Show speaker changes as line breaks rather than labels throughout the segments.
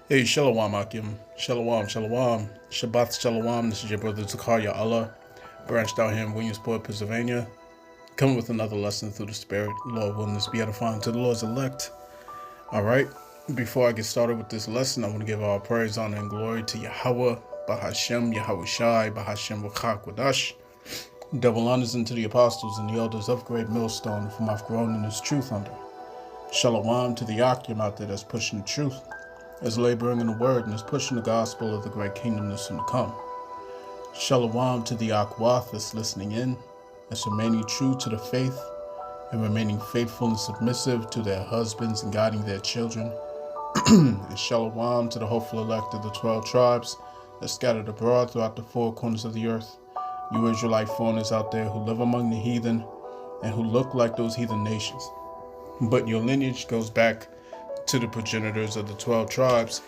Hey, Shalom Akim. Shalom, Shalom. Shabbat Shalom. This is your brother Zakaria Allah, branched out here in Williamsport, Pennsylvania. Coming with another lesson through the Spirit. Lord willing, this be edifying to the Lord's elect. All right. Before I get started with this lesson, I want to give all praise, honor, and glory to Yahweh, Bahashem, Yahweh Shai, Bahashem, Wachak, Wadash. Double honors unto the apostles and the elders of Great Millstone, whom I've grown in His truth under. Shalom to the Akim out there that's pushing the truth, is laboring in the word, and is pushing the gospel of the great kingdom that's soon to come. Shalom to the Akwath that's listening in, that's remaining true to the faith and remaining faithful and submissive to their husbands and guiding their children. And shalom to the hopeful elect of the 12 tribes that scattered abroad throughout the four corners of the earth. You Israelite foreigners out there who live among the heathen and who look like those heathen nations, but your lineage goes back to the progenitors of the 12 tribes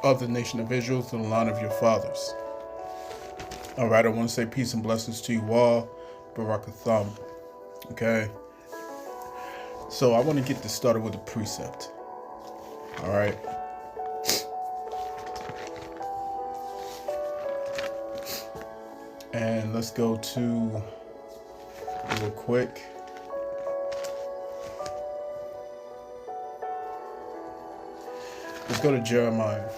of the nation of Israel through the line of your fathers. All right, I want to say peace and blessings to you all. Barakatham. Okay. So I want to get this started with a precept. All right. And let's go to real quick. Let's go to Jeremiah.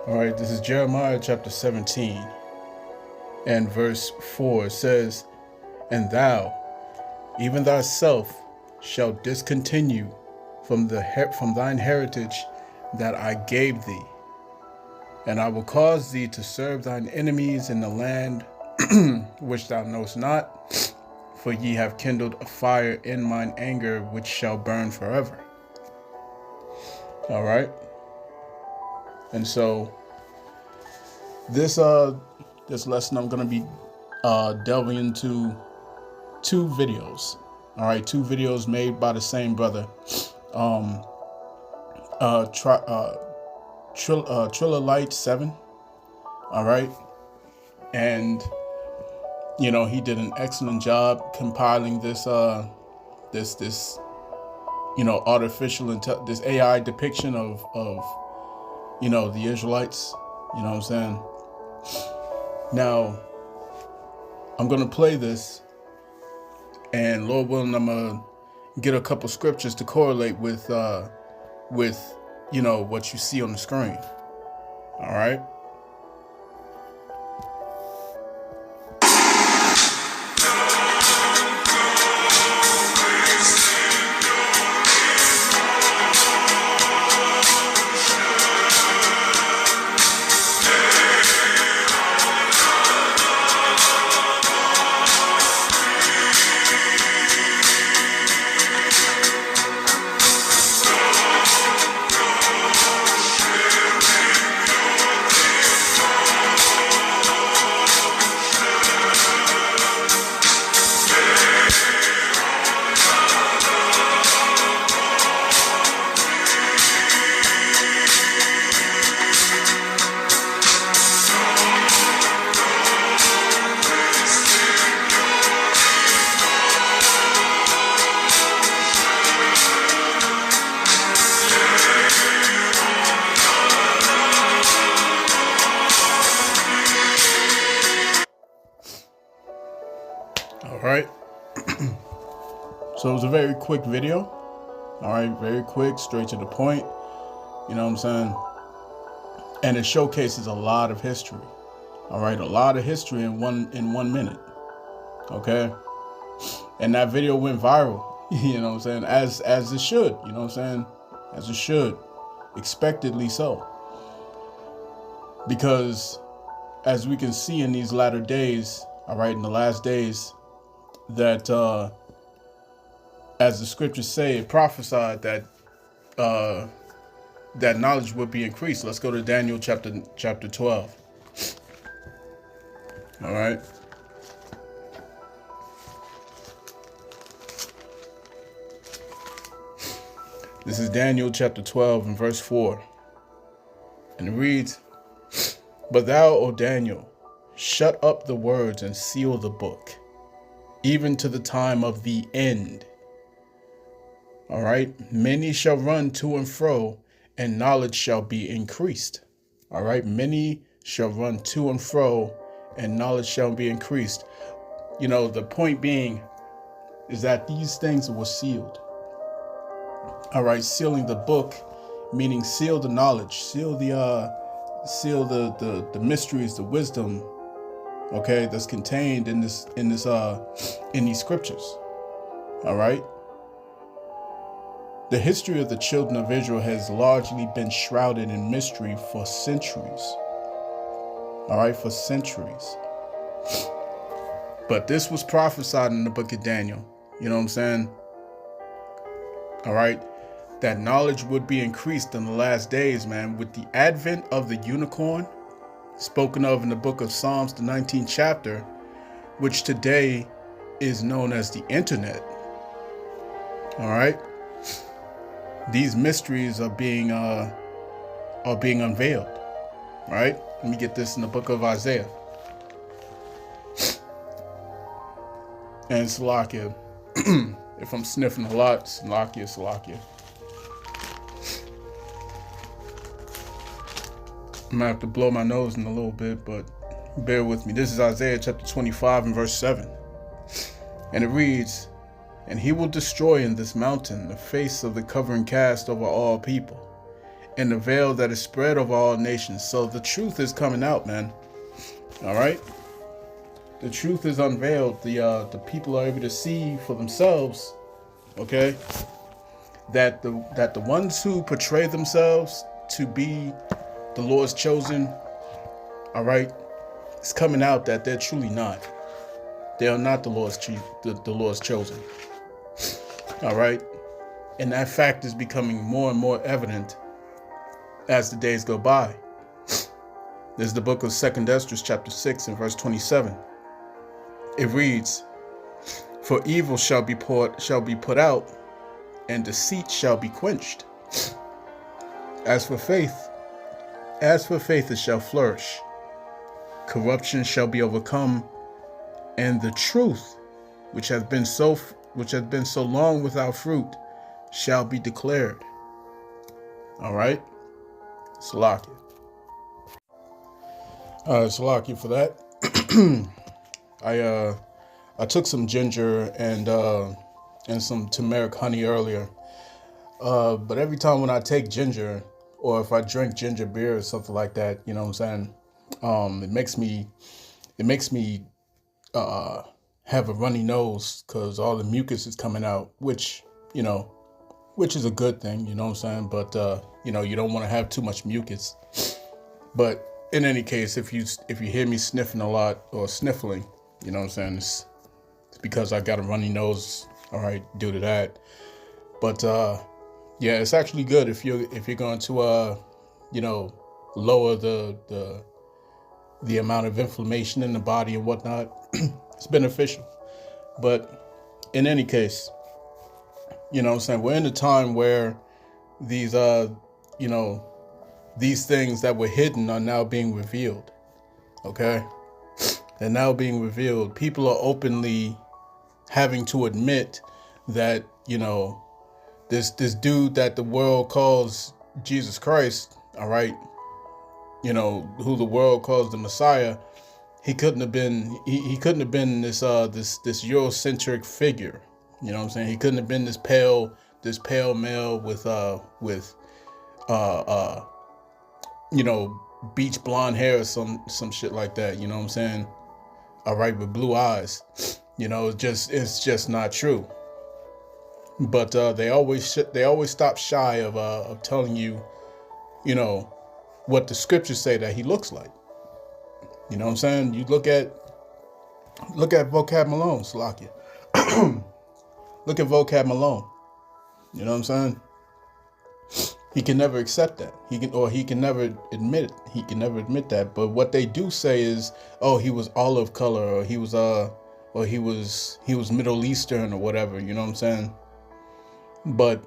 All right, this is Jeremiah chapter 17 and verse 4. It says, "And thou, even thyself, shalt discontinue from thine heritage that I gave thee, and I will cause thee to serve thine enemies in the land which thou knowest not, for ye have kindled a fire in mine anger, which shall burn forever." All right. And so this lesson, I'm going to be delving into two videos. All right. Two videos made by the same brother. Trillalite 7. All right. And you know, he did an excellent job compiling this this AI depiction of the Israelites. You know what I'm saying? Now, I'm gonna play this, and Lord willing, I'm gonna get a couple scriptures to correlate with what you see on the screen. All right. All right. So it was a very quick video. All right, very quick, straight to the point. You know what I'm saying? And it showcases a lot of history. All right, a lot of history in 1 minute. Okay. And that video went viral. You know what I'm saying? As it should. You know what I'm saying? As it should. Expectedly so. Because as we can see in these latter days, all right, in the last days, that as the scriptures say, it prophesied that that knowledge would be increased. Let's go to Daniel chapter 12. All right. This is Daniel chapter 12 and verse 4. And it reads, "But thou, O Daniel, shut up the words and seal the book, even to the time of the end. All right. Many shall run to and fro, and knowledge shall be increased. All right. Many shall run to and fro, and knowledge shall be increased. You know, the point being is that these things were sealed. All right. Sealing the book, meaning seal the knowledge, seal the mysteries, the wisdom, okay, that's contained in these scriptures. All right. The history of the children of Israel has largely been shrouded in mystery for centuries. All right, for centuries. But this was prophesied in the book of Daniel. You know what I'm saying? All right. That knowledge would be increased in the last days, man, with the advent of the unicorn, spoken of in the book of Psalms, the 19th chapter, which today is known as the internet. All right. These mysteries are being unveiled. Right? Let me get this in the book of Isaiah. And Salakia. If I'm sniffing a lot, Salakia. I'm gonna have to blow my nose in a little bit, but bear with me. This is Isaiah chapter 25 and verse 7. And it reads, "And he will destroy in this mountain the face of the covering cast over all people, and the veil that is spread over all nations." So the truth is coming out, man. All right? The truth is unveiled. The people are able to see for themselves, okay, that the ones who portray themselves to be the Lord's chosen, all right, it's coming out that they're truly not. They are not the Lord's chosen. All right. And that fact is becoming more and more evident as the days go by. There's the book of 2 Esdras chapter 6 and verse 27. It reads, "For evil shall be put out, and deceit shall be quenched. As for faith it shall flourish. Corruption shall be overcome, and the truth, which has been so long without fruit, shall be declared." All right. Salakia. Salakia for that. I took some ginger and some turmeric honey earlier. But every time when I take ginger, or if I drink ginger beer or something like that, you know what I'm saying? It makes me have a runny nose because all the mucus is coming out, which is a good thing, you know what I'm saying? But you don't want to have too much mucus. But in any case, if you hear me sniffing a lot or sniffling, you know what I'm saying, it's because I got a runny nose, all right, due to that. But yeah, it's actually good if you're going to lower the amount of inflammation in the body and whatnot. It's beneficial. But in any case, you know what I'm saying, we're in a time where these these things that were hidden are now being revealed. Okay? They're now being revealed. People are openly having to admit that, this dude that the world calls Jesus Christ, all right, who the world calls the Messiah, he couldn't have been this Eurocentric figure. You know what I'm saying? He couldn't have been this pale male with beach blonde hair or some shit like that, you know what I'm saying? All right, with blue eyes. It's just not true. But they always stop shy of telling you, what the scriptures say that he looks like. You know what I'm saying? You look at Vocab Malone, Salakia. Look at Vocab Malone. You know what I'm saying? He can never accept that. He can never admit it. He can never admit that. But what they do say is, oh, he was olive color, or he was Middle Eastern or whatever. You know what I'm saying? But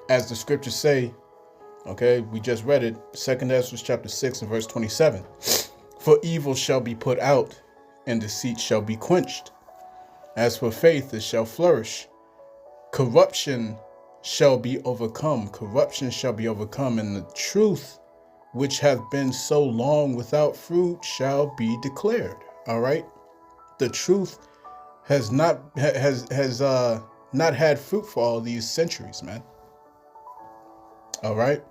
as the scriptures say, okay, we just read it, 2 Esdras chapter 6 and verse 27. "For evil shall be put out, and deceit shall be quenched." As for faith, it shall flourish. Corruption shall be overcome. Corruption shall be overcome, and the truth, which hath been so long without fruit, shall be declared. All right. The truth has not not had fruit for all these centuries, man. All right.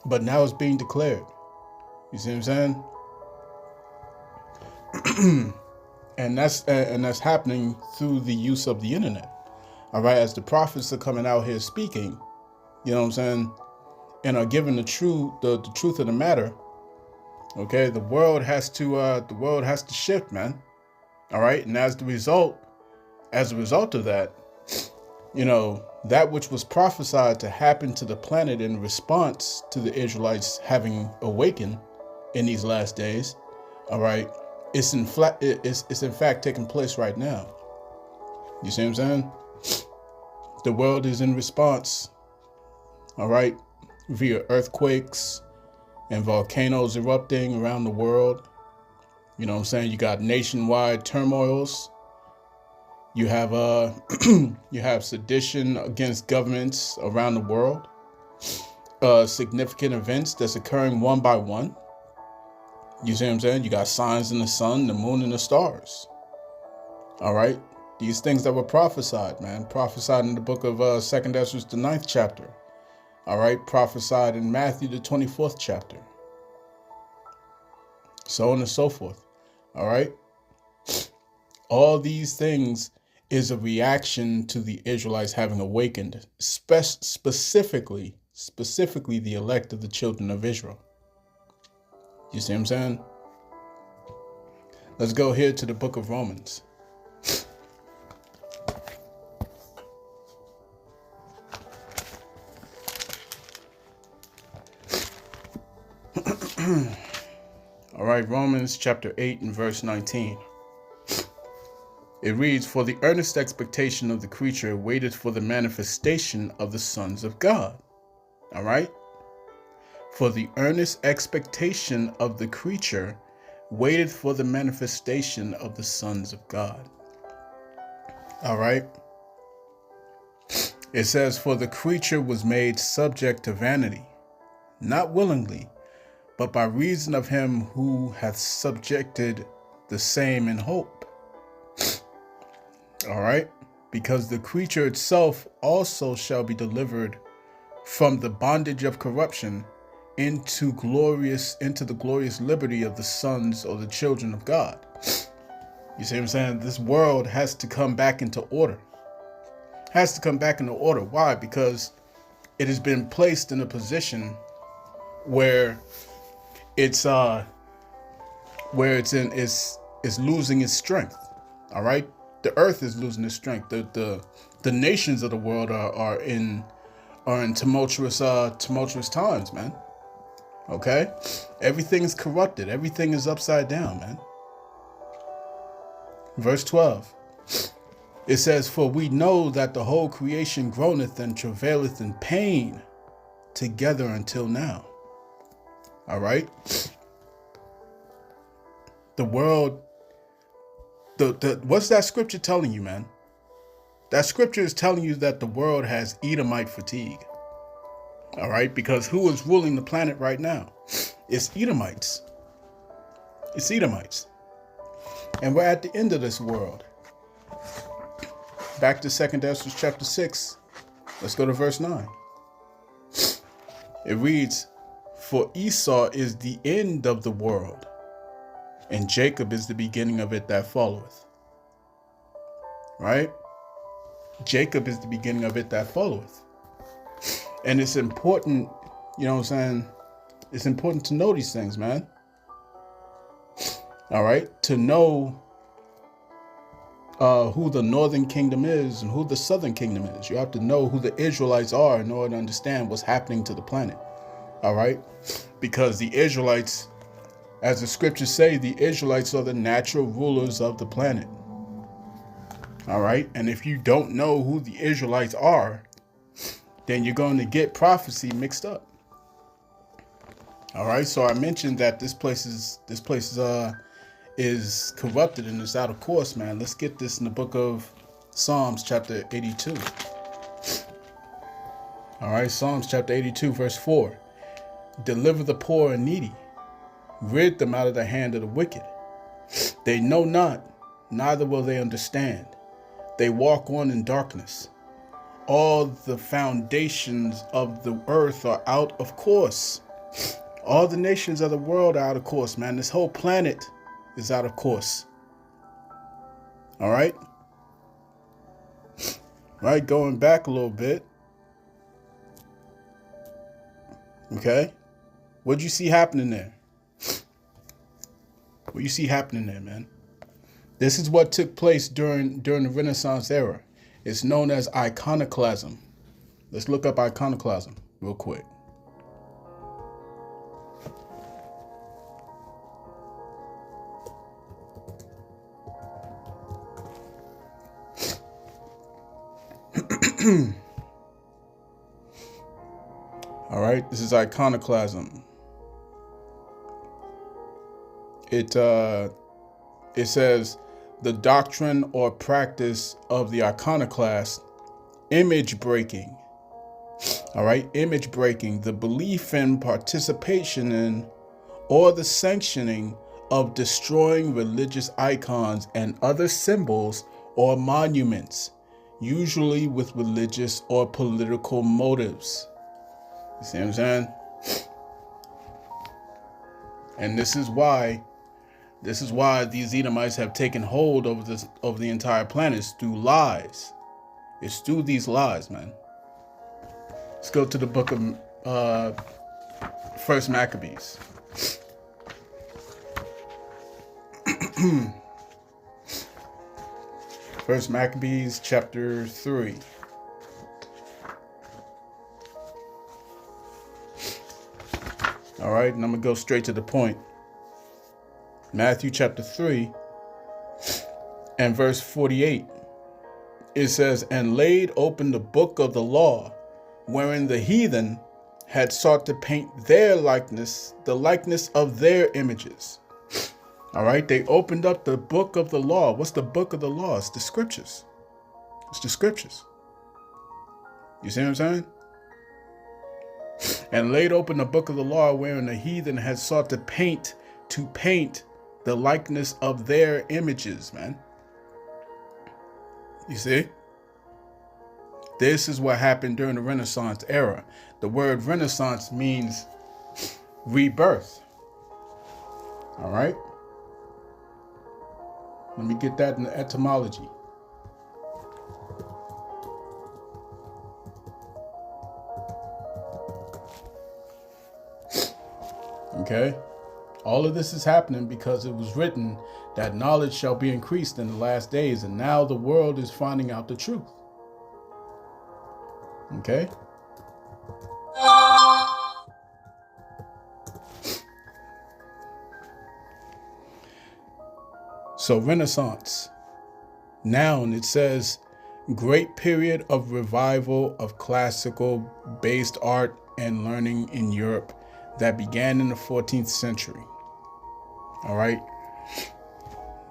But now it's being declared. You see what I'm saying? and that's happening through the use of the internet. All right. As the prophets are coming out here speaking, you know what I'm saying, and are giving the truth of the matter. Okay. The world has to shift, man. All right. And as a result of that, you know, that which was prophesied to happen to the planet in response to the Israelites having awakened in these last days, all right, it's in fact taking place right now. You see what I'm saying? The world is in response, all right, via earthquakes and volcanoes erupting around the world. You know what I'm saying? You got nationwide turmoils. You have you have sedition against governments around the world. Significant events that's occurring one by one. You see what I'm saying? You got signs in the sun, the moon, and the stars. All right, these things that were prophesied, man, prophesied in the book of 2nd Ezra, the 9th chapter. All right, prophesied in Matthew, the 24th chapter. So on and so forth. All right, all these things is a reaction to the Israelites having awakened, specifically the elect of the children of Israel. You see what I'm saying? Let's go here to the book of Romans. All right, Romans chapter 8 and verse 19. It reads, "For the earnest expectation of the creature waited for the manifestation of the sons of God." All right? For the earnest expectation of the creature waited for the manifestation of the sons of God. All right? It says, "For the creature was made subject to vanity, not willingly, but by reason of him who hath subjected the same in hope." All right, because the creature itself also shall be delivered from the bondage of corruption into the glorious liberty of the sons or the children of God. You see what I'm saying? This world has to come back into order. Has to come back into order. Why? Because it has been placed in a position where it's losing its strength. All right. The earth is losing its strength. The nations of the world are in tumultuous times, man. Okay? Everything's corrupted. Everything is upside down, man. Verse 12. It says, "For we know that the whole creation groaneth and travaileth in pain together until now." All right? The world, what's that scripture telling you, man? That scripture is telling you that the world has Edomite fatigue. All right? Because who is ruling the planet right now? It's Edomites. It's Edomites. And we're at the end of this world. Back to 2nd Ezra chapter 6. Let's go to verse 9. It reads, "For Esau is the end of the world, and Jacob is the beginning of it that followeth." Right? Jacob is the beginning of it that followeth. And it's important, you know what I'm saying? It's important to know these things, man. All right? To know who the northern kingdom is and who the southern kingdom is. You have to know who the Israelites are in order to understand what's happening to the planet. All right? Because the Israelites, as the scriptures say, the Israelites are the natural rulers of the planet. All right? And if you don't know who the Israelites are, then you're going to get prophecy mixed up. All right? So I mentioned that this place is is corrupted and is out of course, man. Let's get this in the book of Psalms chapter 82. All right, Psalms chapter 82, verse 4. Deliver the poor and needy. Rid them out of the hand of the wicked. They know not, neither will they understand. They walk on in darkness. All the foundations of the earth are out of course. All the nations of the world are out of course, man. This whole planet is out of course. All right? Right, going back a little bit. Okay? What'd you see happening there? What you see happening there, man? This is what took place during the Renaissance era. It's known as iconoclasm. Let's look up iconoclasm real quick. All right, this is iconoclasm. It says the doctrine or practice of the iconoclast, image breaking. All right, image breaking, the belief in participation in or the sanctioning of destroying religious icons and other symbols or monuments, usually with religious or political motives. You see what I'm saying? And this is why these Edomites have taken hold of the entire planet. It's through lies. It's through these lies, man. Let's go to the book of First Maccabees. First Maccabees chapter 3. All right, and I'm gonna go straight to the point. Matthew chapter 3 and verse 48. It says, and laid open the book of the law, wherein the heathen had sought to paint their likeness, the likeness of their images. All right, they opened up the book of the law. What's the book of the law? It's the scriptures. It's the scriptures. You see what I'm saying? And laid open the book of the law, wherein the heathen had sought to paint the likeness of their images, man. You see? This is what happened during the Renaissance era. The word Renaissance means rebirth. All right? Let me get that in the etymology. Okay? All of this is happening because it was written that knowledge shall be increased in the last days, and now the world is finding out the truth. Okay? So Renaissance. Noun, it says, great period of revival of classical based art and learning in Europe that began in the 14th century. All right.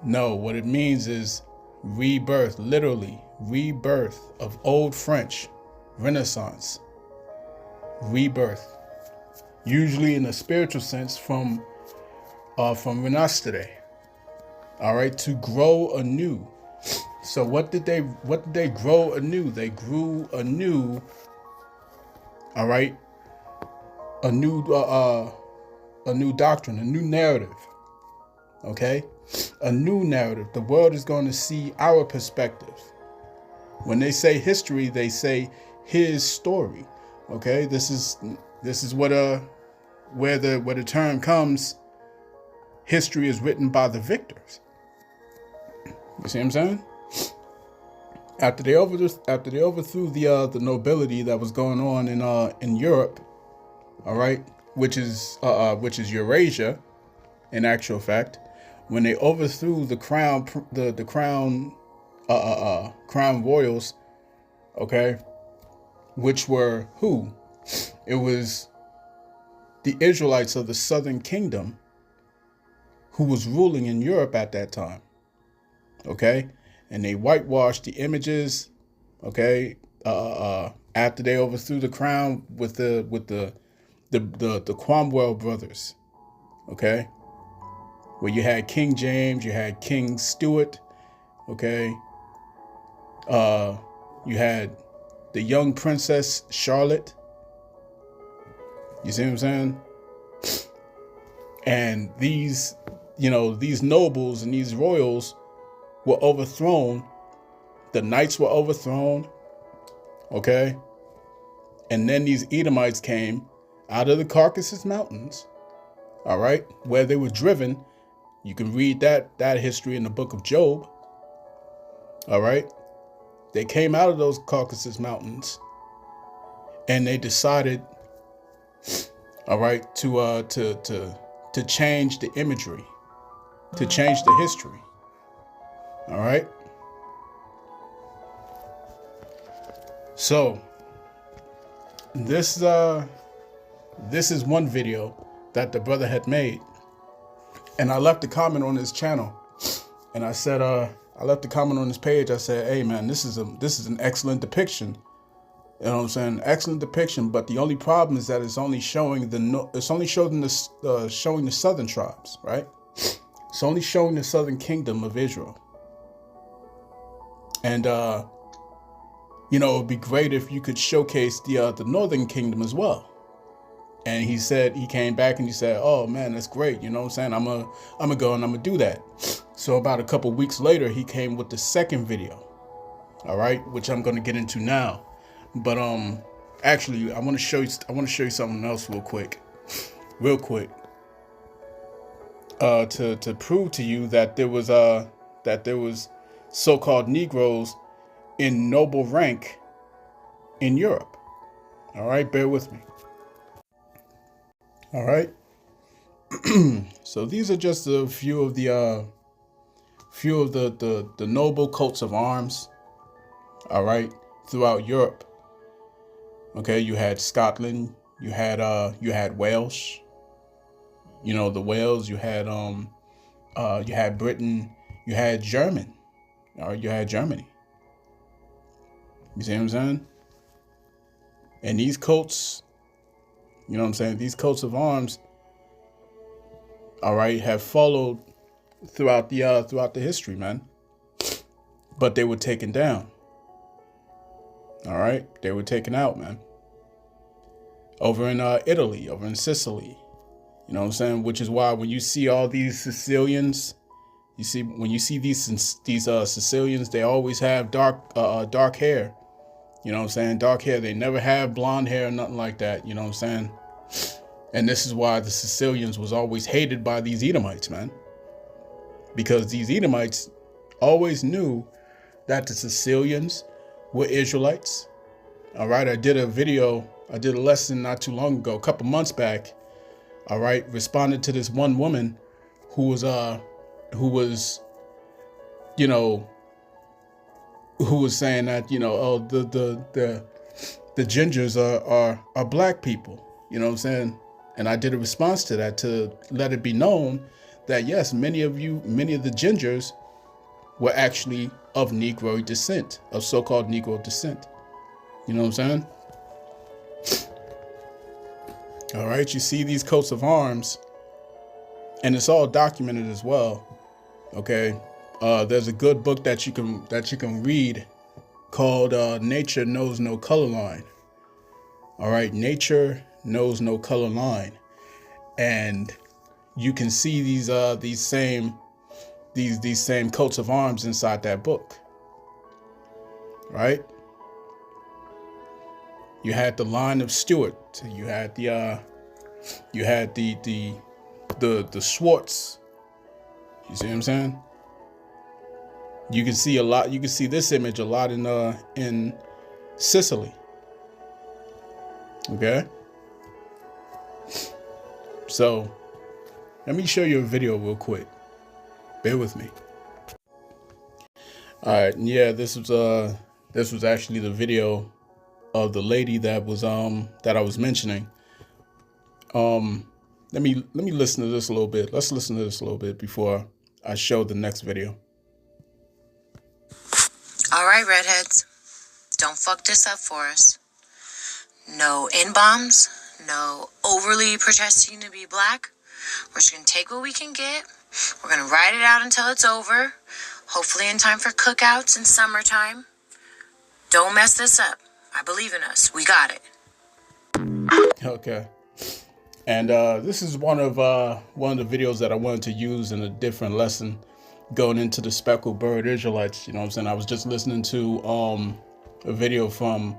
No, what it means is rebirth, literally rebirth of Old French, Renaissance, rebirth, usually in a spiritual sense from renascere. All right, to grow anew. So what did they grow anew? They grew anew. All right, a new doctrine, a new narrative. Okay, a new narrative. The world is going to see our perspective. When they say history, they say his story. Okay, this is what where the term comes. History is written by the victors. You see what I'm saying? After they overthrew the nobility that was going on in Europe, all right, which is Eurasia, in actual fact, when they overthrew the crown royals, okay, which were who? It was the Israelites of the Southern Kingdom. who was ruling in Europe at that time. Okay, and they whitewashed the images. Okay, after they overthrew the crown with the Cromwell brothers. Okay, where you had King James, you had King Stuart. Okay, you had the young Princess Charlotte. You see what I'm saying? And these, these nobles and these royals were overthrown. The knights were overthrown. Okay. And then these Edomites came out of the Caucasus Mountains. All right. Where they were driven. You can read that history in the book of Job. All right. They came out of those Caucasus Mountains and they decided, all right, to change the imagery, to change the history. All right. So this is one video that the brother had made, and I left a comment on his channel, and I said, I left a comment on his page. I said, hey man, this is an excellent depiction. You know what I'm saying? Excellent depiction, but the only problem is that it's only showing showing the southern tribes, right? It's only showing the southern kingdom of Israel. And it would be great if you could showcase the northern kingdom as well. And he came back and he said, oh man, that's great. You know what I'm saying? I'm gonna go and I'm gonna do that. So about a couple weeks later, he came with the second video. All right, which I'm gonna get into now. But actually, I want to show you something else real quick. To prove to you that there was so-called Negroes in noble rank in Europe. All right, bear with me. All right. So these are just a few of the noble coats of arms. All right, throughout Europe. Okay, you had Scotland, you had Wales. The Wales. You had Britain. You had German. You had Germany. You see what I'm saying? And these coats, these coats of arms, all right, have followed throughout the history, man. But they were taken down. All right, they were taken out, man. Over in Italy, over in Sicily. You know what I'm saying? Which is why when you see all these Sicilians, these Sicilians, they always have dark hair. You know what I'm saying? Dark hair. They never have blonde hair or nothing like that. You know what I'm saying? And this is why the Sicilians was always hated by these Edomites, man. Because these Edomites always knew that the Sicilians were Israelites. All right. I did a lesson not too long ago, a couple months back. All right. Responded to this one woman who was saying that, the gingers are black people. You know what I'm saying? And I did a response to that to let it be known that, yes, many of the gingers were actually of Negro descent, of so-called Negro descent. You know what I'm saying? All right. You see these coats of arms, and it's all documented as well. Okay. There's a good book that you can read called Nature Knows No Color Line. All right. Nature Knows No Color Line. And you can see these same coats of arms inside that book. Right? You had the line of Stuart. You had the Swartz. You see what I'm saying? You can see a lot. You can see this image a lot in Sicily. Okay. So let me show you a video real quick. Bear with me. All right. Yeah, this was actually the video of the lady that I was mentioning. let me listen to this a little bit. Let's listen to this a little bit before I show the next video.
All right, redheads, don't fuck this up for us. No N-bombs, no overly protesting to be black. We're just gonna take what we can get. We're gonna ride it out until it's over. Hopefully in time for cookouts in summertime. Don't mess this up. I believe in us. We got it.
Okay. And this is one of the videos that I wanted to use in a different lesson going into the speckled bird Israelites. You know what I'm saying? I was just listening to a video from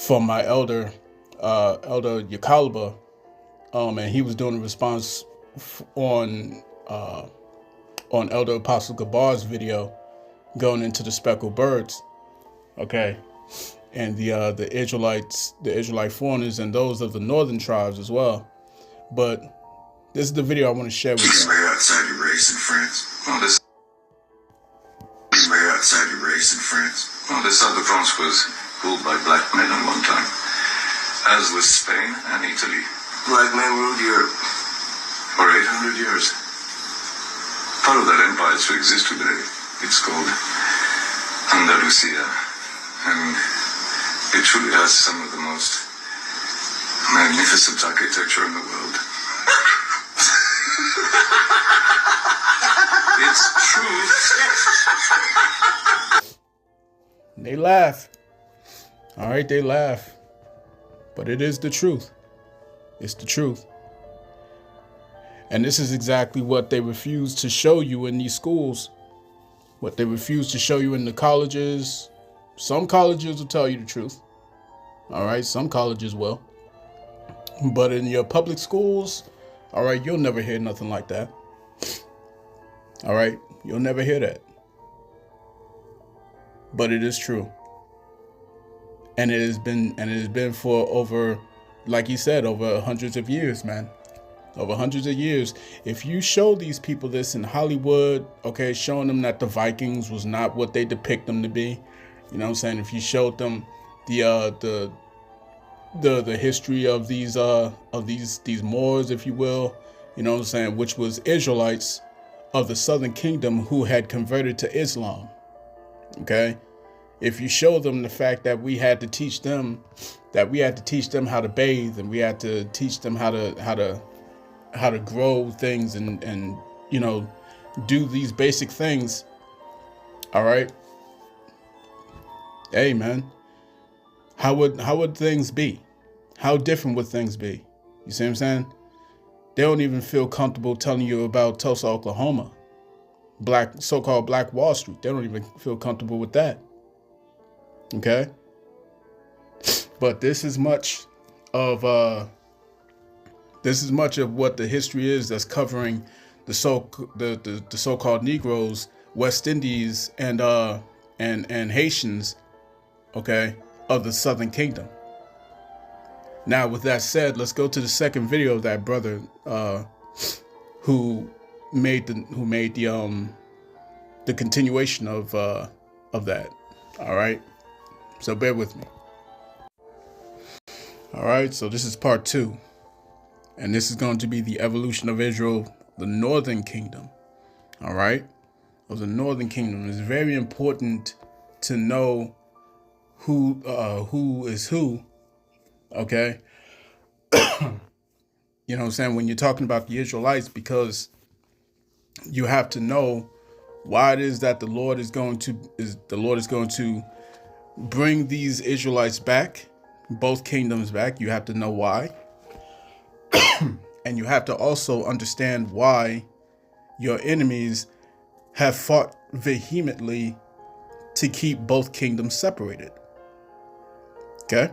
my elder Yakalba, and he was doing a response on Elder Apostle Gabar's video going into the speckled birds. Okay. And the Israelite foreigners, and those of the northern tribes as well. But this is the video I want to share with you.
This is way outside your race and friends. This is way outside your race and friends. This side of France was ruled by black men at one time, as was Spain and Italy. Black men ruled Europe for 800 years. Part of that empire still exists today. It's called Andalusia, and it truly has some of the most magnificent architecture in the world. It's true.
They laugh. All right, they laugh. But it is the truth. It's the truth. And this is exactly what they refuse to show you in these schools. What they refuse to show you in the colleges. Some colleges will tell you the truth. All right, some colleges will. But in your public schools, all right, you'll never hear nothing like that. All right, you'll never hear that. But it is true. And it has been for over, like you said, over hundreds of years, man. Over hundreds of years. If you show these people this in Hollywood, okay, showing them that the Vikings was not what they depict them to be, you know what I'm saying? If you showed them the history of these Moors, if you will, you know what I'm saying, which was Israelites of the Southern Kingdom who had converted to Islam. Okay? If you show them the fact that we had to teach them how to bathe, and we had to teach them how to grow things and you know, do these basic things. All right? Hey, man, how would things be? How different would things be? You see what I'm saying? They don't even feel comfortable telling you about Tulsa, Oklahoma, so-called Black Wall Street. They don't even feel comfortable with that. Okay? But this is much of what the history is that's covering the so-called Negroes, West Indies, and Haitians, okay, of the Southern Kingdom. Now, with that said, let's go to the second video of that brother who made the continuation of that. All right, so bear with me. All right, so this is part 2, and this is going to be the evolution of Israel, the Northern Kingdom. All right, of the Northern Kingdom. It's very important to know who is who. Okay. You know what I'm saying? When you're talking about the Israelites, because you have to know why it is that the Lord is going to bring these Israelites back, both kingdoms back. You have to know why. And you have to also understand why your enemies have fought vehemently to keep both kingdoms separated. Okay?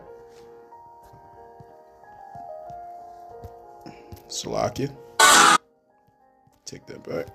Salakia. Take that back.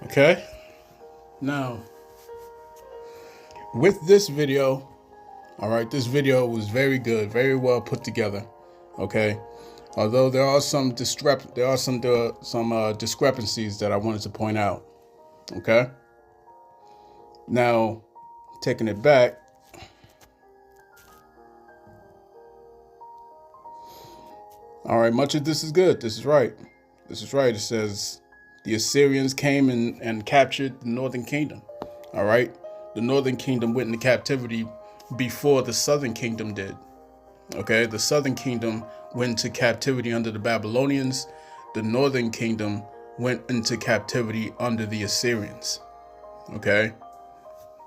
Okay. Now, with this video, all right, this video was very good, very well put together. Okay. Although there are some discrepancies that I wanted to point out. Okay. Now, taking it back. All right, much of this is good. This is right. This is right. It says the Assyrians came and captured the northern kingdom. All right. The northern kingdom went into captivity before the southern kingdom did. Okay. The southern kingdom went into captivity under the Babylonians. The northern kingdom went into captivity under the Assyrians. Okay.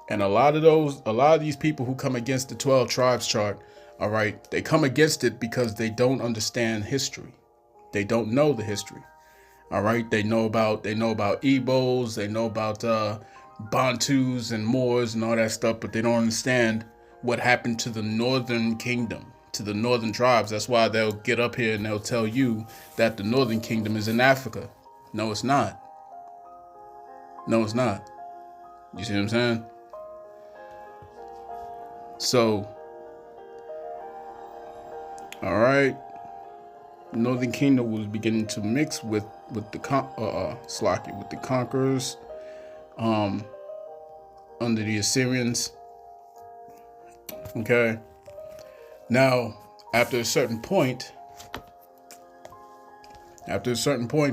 And a lot of these people who come against the 12 tribes chart, all right, they come against it because they don't understand history. They don't know the history. All right. They know about Igbos. They know about Bantus and Moors and all that stuff, but they don't understand what happened to the northern kingdom, to the northern tribes. That's why they'll get up here and they'll tell you that the northern kingdom is in Africa. No, it's not. No, it's not. You see what I'm saying? So, all right, Northern Kingdom was beginning to mix with the conquerors, under the Assyrians. Okay. Now, after a certain point,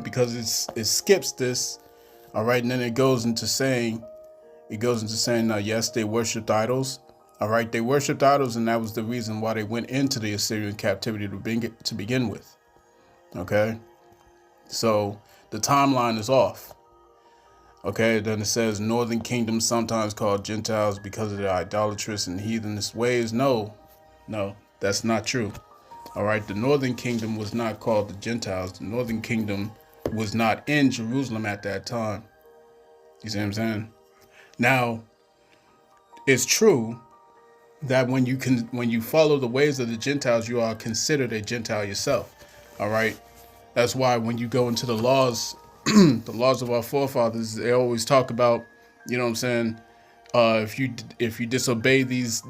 because it skips this, all right, and then it goes into saying, yes, they worshipped idols. All right, they worshipped idols, and that was the reason why they went into the Assyrian captivity to begin with. Okay, so the timeline is off. Okay, then it says Northern Kingdom, sometimes called Gentiles because of their idolatrous and heathenist ways. No, that's not true. All right, the Northern Kingdom was not called the Gentiles. The Northern Kingdom was not in Jerusalem at that time. You see what I'm saying? Now, it's true that when you follow the ways of the Gentiles, you are considered a Gentile yourself. All right. That's why when you go into the laws, the laws of our forefathers, they always talk about, you know what I'm saying? If you disobey these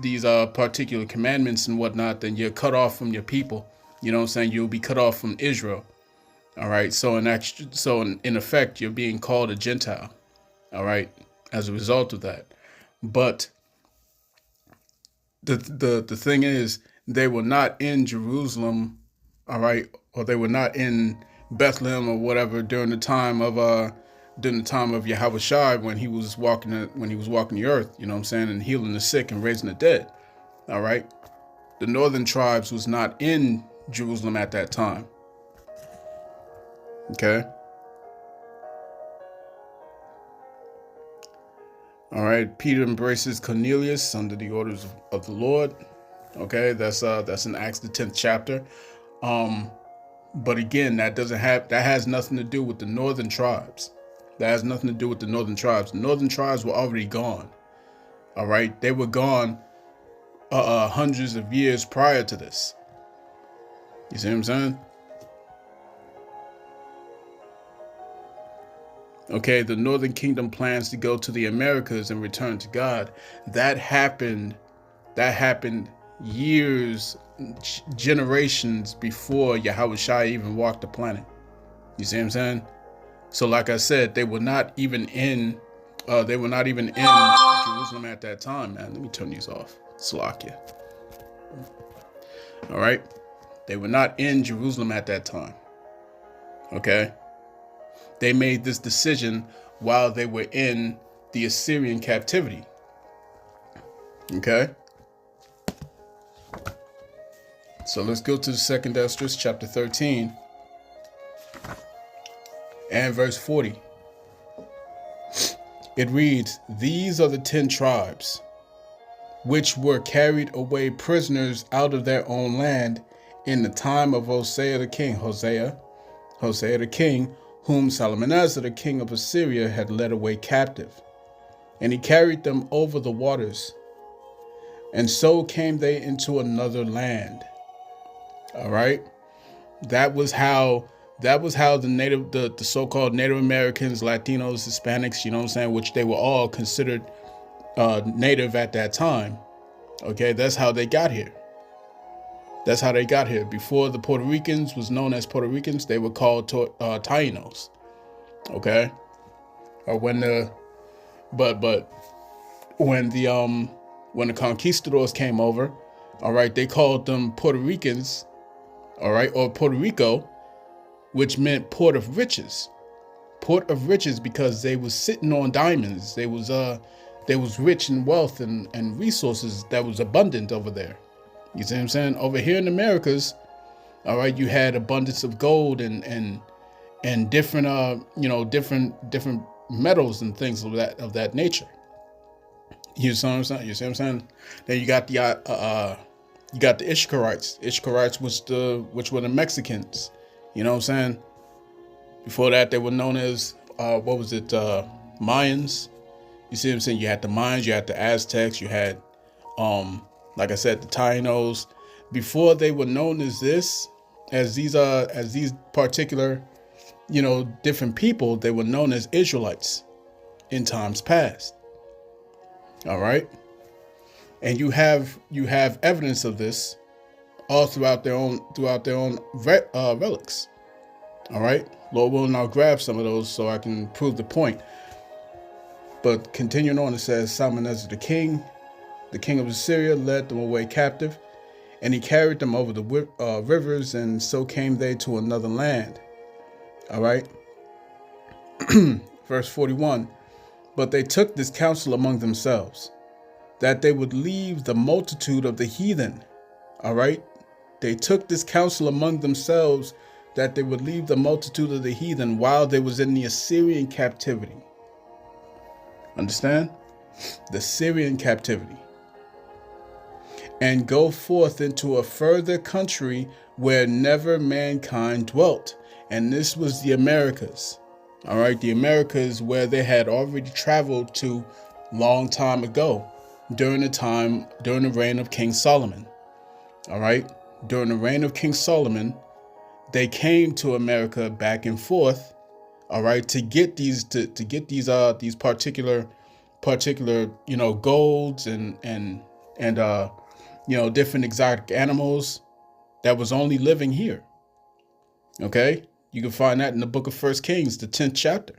particular commandments and whatnot, then you're cut off from your people. You know what I'm saying? You'll be cut off from Israel. All right. So in effect, you're being called a Gentile. All right. As a result of that. But the thing is, they were not in Jerusalem, all right, or they were not in Bethlehem or whatever during the time of Yahushua when he was walking the earth, you know what I'm saying, and healing the sick and raising the dead. All right. The northern tribes was not in Jerusalem at that time. Okay. All right, Peter embraces Cornelius under the orders of the Lord. Okay, that's in Acts the 10th chapter. But again, that has nothing to do with the northern tribes. That has nothing to do with the northern tribes. The northern tribes were already gone. All right, they were gone hundreds of years prior to this. You see what I'm saying? Okay, the Northern Kingdom plans to go to the Americas and return to God. That happened years, generations before Yahushua even walked the planet. You see what I'm saying? So like I said, they were not even in Jerusalem at that time, man. Let me turn these off. Slakia. All right. They were not in Jerusalem at that time. Okay. They made this decision while they were in the Assyrian captivity. Okay. So let's go to the second Esdras, chapter 13 and verse 40. It reads, "These are the 10 tribes which were carried away prisoners out of their own land in the time of Hosea the king, whom Salmanasar the king of Assyria had led away captive. And he carried them over the waters. And so came they into another land." All right. That was how That was how the so-called Native Americans, Latinos, Hispanics, you know what I'm saying, which they were all considered native at that time. Okay, that's how they got here. That's how they got here. Before the Puerto Ricans was known as Puerto Ricans, they were called Tainos. Okay, or when the but when the conquistadors came over, all right, they called them Puerto Ricans, all right, or Puerto Rico, which meant port of riches. Port of riches, because they was sitting on diamonds. They was rich in wealth and resources that was abundant over there. You see what I'm saying? Over here in the Americas, all right, you had abundance of gold and different different metals and things of that nature. You see what I'm saying? You see what I'm saying? Then you got the Ishkarites. Ishkarites which were the Mexicans. You know what I'm saying? Before that, they were known as Mayans. You see what I'm saying? You had the Mayans, you had the Aztecs, you had like I said, the Tainos. Before they were known as these particular, different people, they were known as Israelites in times past. All right. And you have evidence of this all throughout their own relics. All right. Lord willing, I'll grab some of those so I can prove the point. But continuing on, it says, Salmanasar the king of Assyria, led them away captive, and he carried them over the rivers, and so came they to another land. All right. Verse 41. But they took this counsel among themselves, that they would leave the multitude of the heathen. All right. They took this counsel among themselves, that they would leave the multitude of the heathen while they was in the Assyrian captivity. Understand? The Syrian captivity. And go forth into a further country where never mankind dwelt. And this was the Americas. All right, the Americas, where they had already traveled to long time ago, during the reign of King Solomon. All right, during the reign of King Solomon, they came to America back and forth. All right, to get these particular golds and different exotic animals that was only living here. Okay, you can find that in the book of 1 Kings, the 10th chapter.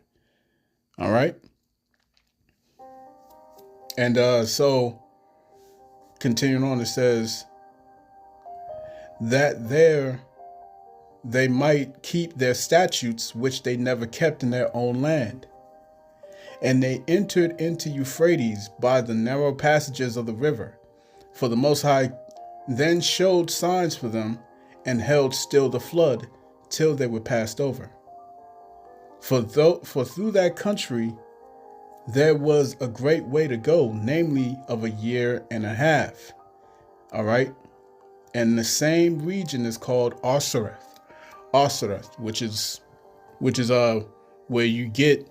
All right, and so continuing on, it says that there they might keep their statutes, which they never kept in their own land. And they entered into Euphrates by the narrow passages of the river. For the Most High then showed signs for them, and held still the flood, till they were passed over. For through that country there was a great way to go, namely of a year and a half. All right. And the same region is called Osiris, which is where you get,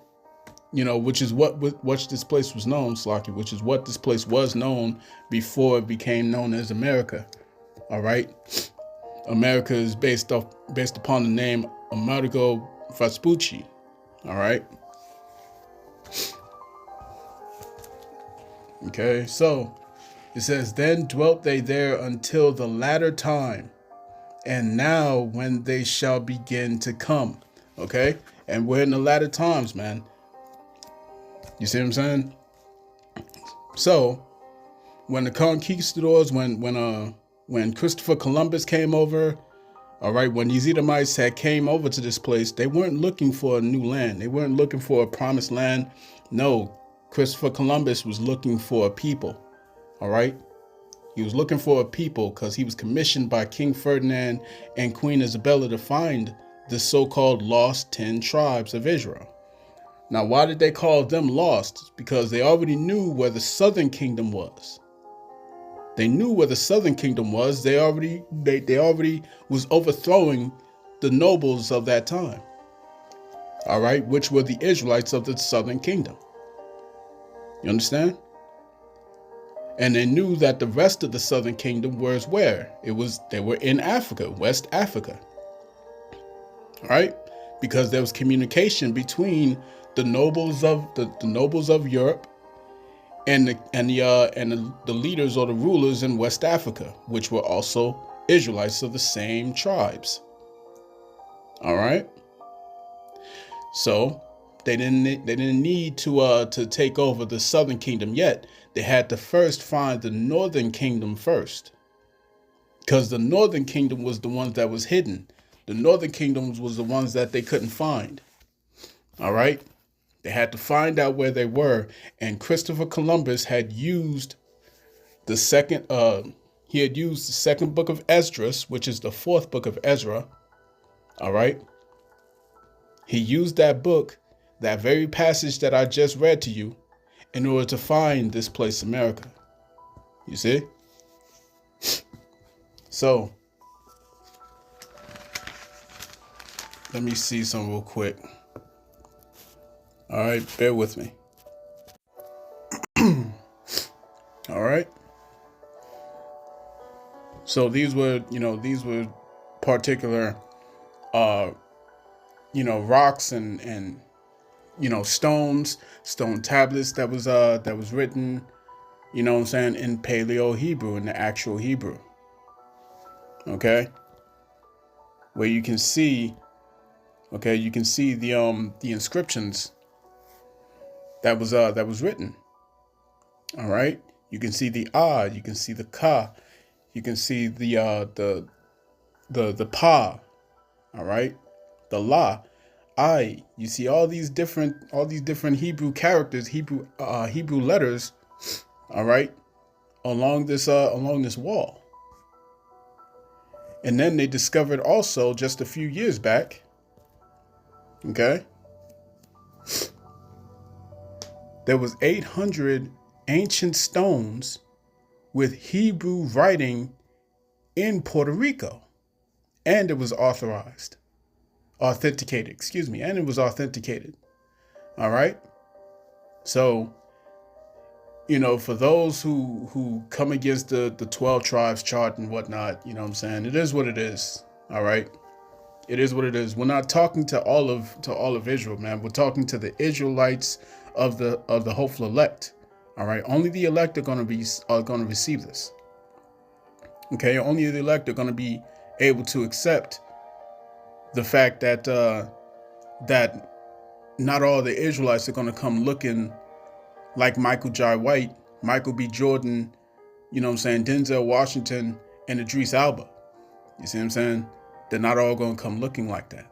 which is what this place was known, Slaki, which is what this place was known before it became known as America. All right. America is based upon the name Amerigo Vespucci. All right. Okay, so it says, then dwelt they there until the latter time, and now when they shall begin to come. Okay, and we're in the latter times, man. You see what I'm saying? So when the conquistadors, when Christopher Columbus came over, all right, when these Edomites had came over to this place, they weren't looking for a new land. They weren't looking for a promised land. No, Christopher Columbus was looking for a people. All right. He was looking for a people because he was commissioned by King Ferdinand and Queen Isabella to find the so-called lost 10 tribes of Israel. Now, why did they call them lost? Because they already knew where the southern kingdom was. They knew where the southern kingdom was. They already was overthrowing the nobles of that time. All right, which were the Israelites of the southern kingdom. You understand? And they knew that the rest of the southern kingdom was where? They were in Africa, West Africa. right? Because there was communication between the nobles of the nobles of Europe and the leaders or the rulers in West Africa, which were also Israelites of the same tribes. All right. So they didn't need to take over the southern kingdom yet. They had to first find the northern kingdom first, because the northern kingdom was the ones that was hidden. The northern kingdoms was the ones that they couldn't find. All right. They had to find out where they were, and Christopher Columbus had used the second book of Esdras, which is the fourth book of Ezra. All right. He used that book, that very passage that I just read to you, in order to find this place, America. You see? So, let me see some real quick. All right, bear with me. All right. So these were particular, rocks and stones, stone tablets that was written, in Paleo Hebrew, in the actual Hebrew. Okay. Where you can see the inscriptions that was written. All right. You can see the you can see the ka, you can see the pa. All right. The la, I. You see all these different Hebrew characters, Hebrew letters. All right. Along this wall. And then they discovered also, just a few years back, okay, there was 800 ancient stones with Hebrew writing in Puerto Rico. And it was authenticated, and it was authenticated. All right. So, for those who come against the 12 tribes chart and whatnot, it is what it is. All right. It is what it is. We're not talking to all of Israel, man. We're talking to the Israelites of the hopeful elect. All right. Only the elect are going to receive this. Okay. Only the elect are going to be able to accept the fact that that not all the Israelites are going to come looking like Michael Jai White, Michael B. Jordan, Denzel Washington, and Idris Elba. You see what I'm saying? They're not all going to come looking like that.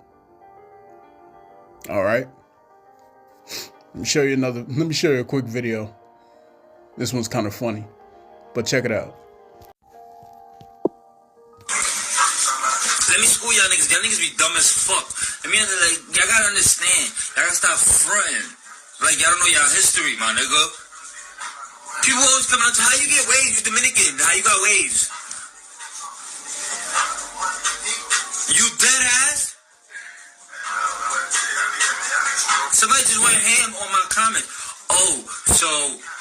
All right. Let me show you a quick video. This one's kind of funny, but check it out.
Let me school y'all niggas. Y'all niggas be dumb as fuck. Y'all gotta understand. Y'all gotta stop fronting. Like, y'all don't know y'all history, my nigga. People always come out to how you get waves, you Dominican. How you got waves? You dead ass? Somebody just went ham on my comment. Oh, so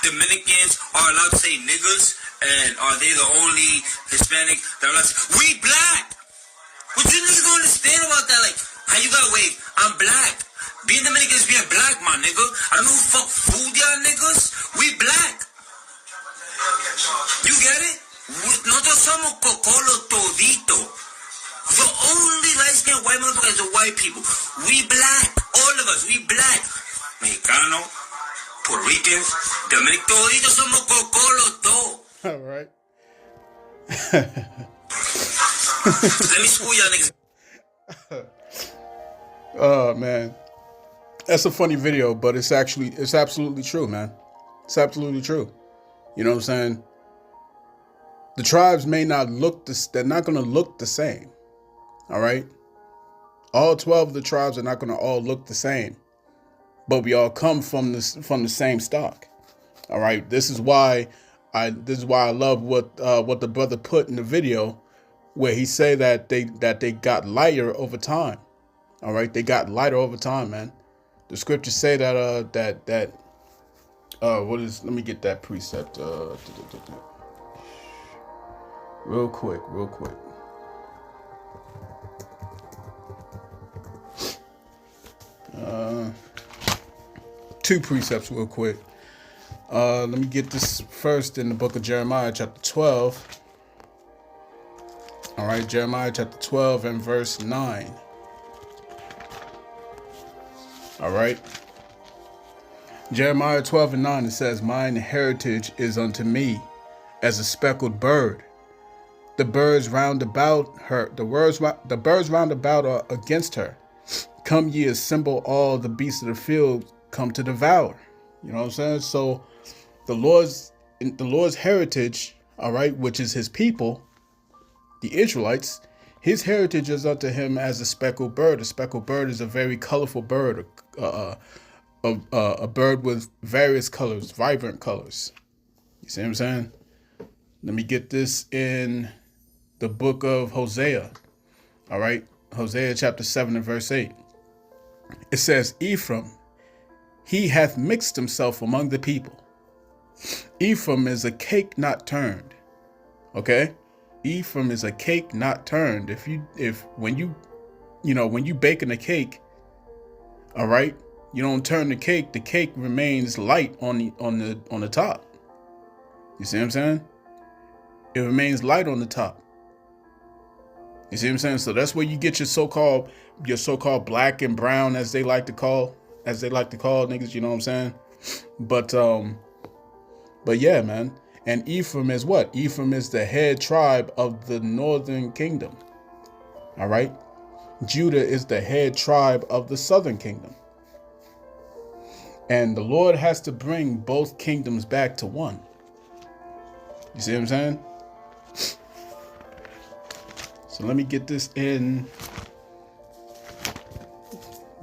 Dominicans are allowed to say niggas, and are they the only Hispanic that are allowed to say, we black? What you niggas don't understand about that? Like, how you got wave? I'm black. Being Dominican is being black, my nigga. I don't know who fuck food y'all niggas. We black. You get it? Nosotros somos cocolo todito. The only light-skinned white motherfucker is the white people. We black. All of us. We black. Mexicano, Puerto Ricans, Dominican, todito somos cocolo todo.
All right.
Let me school y'all niggas.
Oh man, that's a funny video, but it's absolutely true, man. It's absolutely true. You know what I'm saying? The tribes may not look they're not going to look the same. All right. All 12 of the tribes are not going to all look the same, but we all come from the same stock. All right. This is why I love what the brother put in the video, where he say that they got lighter over time. All right, they got lighter over time, man. The scriptures say that let me get that precept real quick. Two precepts real quick. Let me get this first in the book of Jeremiah, chapter 12. All right, Jeremiah chapter 12 and verse 9. All right. Jeremiah 12 and 9, it says, "Mine heritage is unto me as a speckled bird. The birds round about her, the birds round about are against her. Come ye, assemble all the beasts of the field, come to devour." You know what I'm saying? So the Lord's heritage, all right, which is his people, the Israelites, his heritage is unto him as a speckled bird. A speckled bird is a very colorful bird, a bird with various colors, vibrant colors. You see what I'm saying? Let me get this in the book of Hosea. All right, Hosea chapter 7 and verse 8. It says, "Ephraim, he hath mixed himself among the people." Ephraim is a cake not turned. Okay? Ephraim is a cake not turned. When you baking a cake, all right, you don't turn the cake remains light on the top. You see what I'm saying? It remains light on the top. You see what I'm saying? So that's where you get your so-called black and brown, as they like to call niggas, you know what I'm saying? But yeah, man. And Ephraim is what? Ephraim is the head tribe of the northern kingdom. All right? Judah is the head tribe of the southern kingdom. And the Lord has to bring both kingdoms back to one. You see what I'm saying? So let me get this in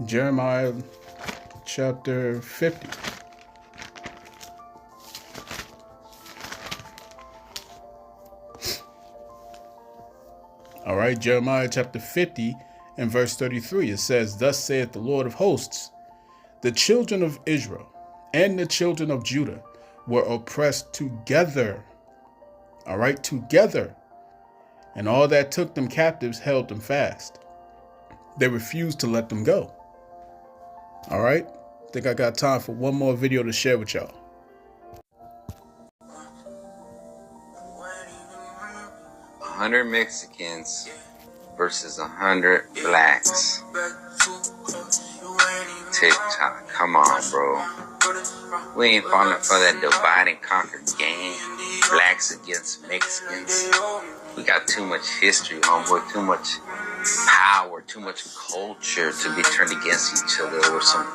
Jeremiah chapter 50. All right, Jeremiah chapter 50 and verse 33. It says, "Thus saith the Lord of hosts, the children of Israel and the children of Judah were oppressed together." All right, together. "And all that took them captives held them fast. They refused to let them go." All right. I think I got time for one more video to share with y'all.
100 Mexicans versus 100 blacks. TikTok, come on, bro. We ain't falling for that divide and conquer game. Blacks against Mexicans. We got too much history, homeboy. Too much power, too much culture to be turned against each other over some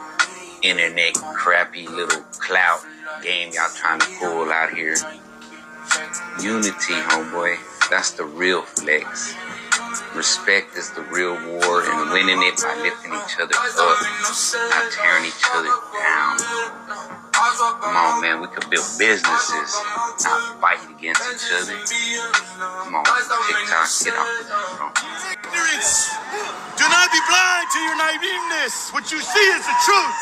internet crappy little clout game y'all trying to pull out here. Unity, homeboy. That's the real flex. Respect is the real war, and winning it by lifting each other up, not tearing each other down. Come on, man, we could build businesses, not fight against each other. Come on, TikTok, get off of that, bro.
Ignorance. Do not be blind to your naiveness. What you see is the truth.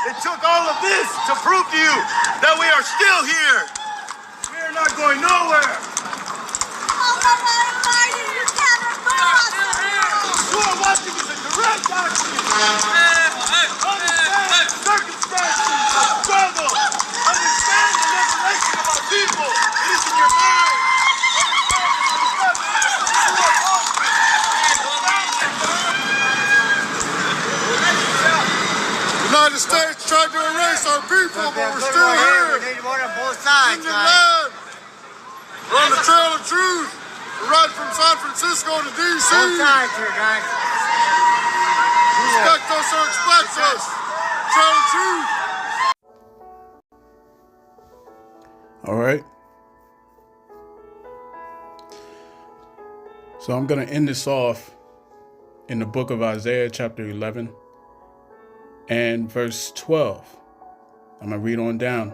It took all of this to prove to you that we are still here. We are not going nowhere. You are watching is a direct action. Understand the circumstances of struggle. Understand the liberation of our people. It is in your mind. The United States tried to erase our people, but we're still here.
We need one on both sides,
In your
guys.
land. We're on the trail of truth. We're riding from San Francisco to D.C.
Both sides here, guys.
Respect us or expect us. Trail of truth.
All right. So I'm going to end this off in the book of Isaiah chapter 11 and verse 12. I'm going to read on down.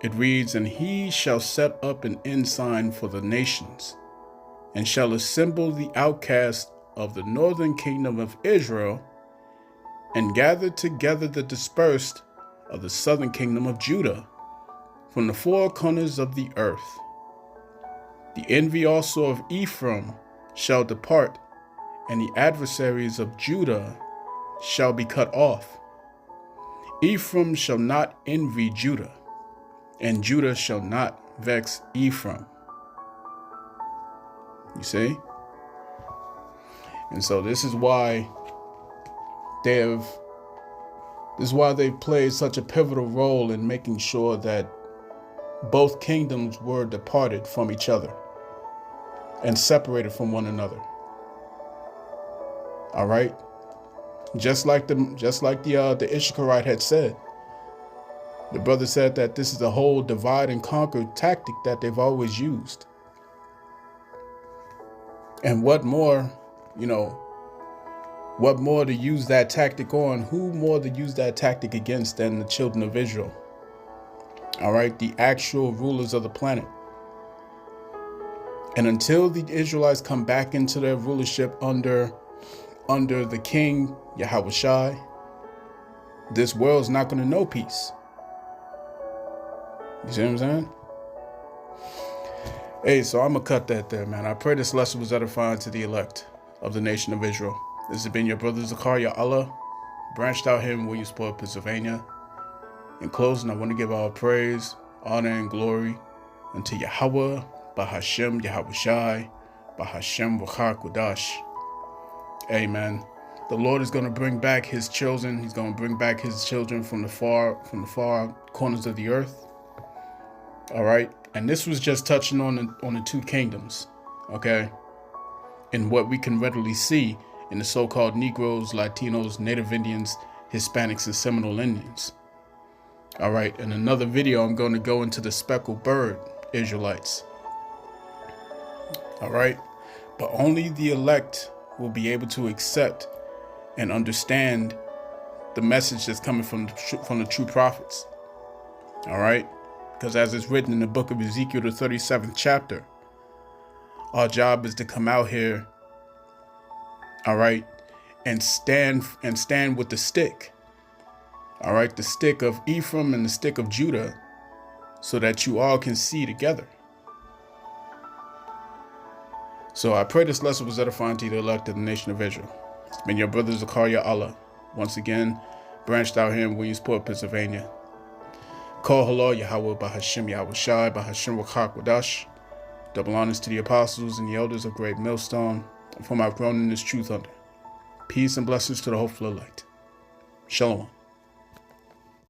It reads, "And he shall set up an ensign for the nations, and shall assemble the outcasts of the northern kingdom of Israel, and gather together the dispersed of the southern kingdom of Judah, from the four corners of the earth. The envy also of Ephraim shall depart, and the adversaries of Judah shall be cut off. Ephraim shall not envy Judah, and Judah shall not vex Ephraim. You see? And so this is why they've played such a pivotal role in making sure that both kingdoms were departed from each other and separated from one another. All right? Just like the Issacharite had said. The brother said that this is a whole divide and conquer tactic that they've always used. And what more to use that tactic on? Who more to use that tactic against than the children of Israel? All right, the actual rulers of the planet. And until the Israelites come back into their rulership under the King Yahushua, this world's not going to know peace. You see what I'm saying? Hey, so I'm going to cut that there, man. I pray this lesson was edifying to the elect of the nation of Israel. This has been your brother Zakaria Allah, branched out here in Williamsport, Pennsylvania. In closing, I want to give all praise, honor, and glory unto Yahweh, Bahashem Yahushai, Bahashem Ruach Kodash. Amen. The Lord is going to bring back his children. He's going to bring back his children from the far corners of the earth. All right. And this was just touching on the two kingdoms. Okay. And what we can readily see in the so-called Negroes, Latinos, Native Indians, Hispanics, and Seminole Indians. All right. In another video, I'm going to go into the speckled bird Israelites. All right. But only the elect will be able to accept and understand the message that's coming from the true prophets. All right. Because as it's written in the book of Ezekiel, the 37th chapter, our job is to come out here, all right, and stand with the stick, all right, the stick of Ephraim and the stick of Judah, so that you all can see together. So I pray this lesson was edifying to the elect of the nation of Israel. It's been your brother Zakaria Allah, once again, branched out here in Williamsport, Pennsylvania. Call Halal Yahweh Bahashem Yahushai Bahashem Ruach Kodash. Double honors to the apostles and the elders of Great Millstone, and whom I've grown in this truth under. Peace and blessings to the hopeful elect. Shalom.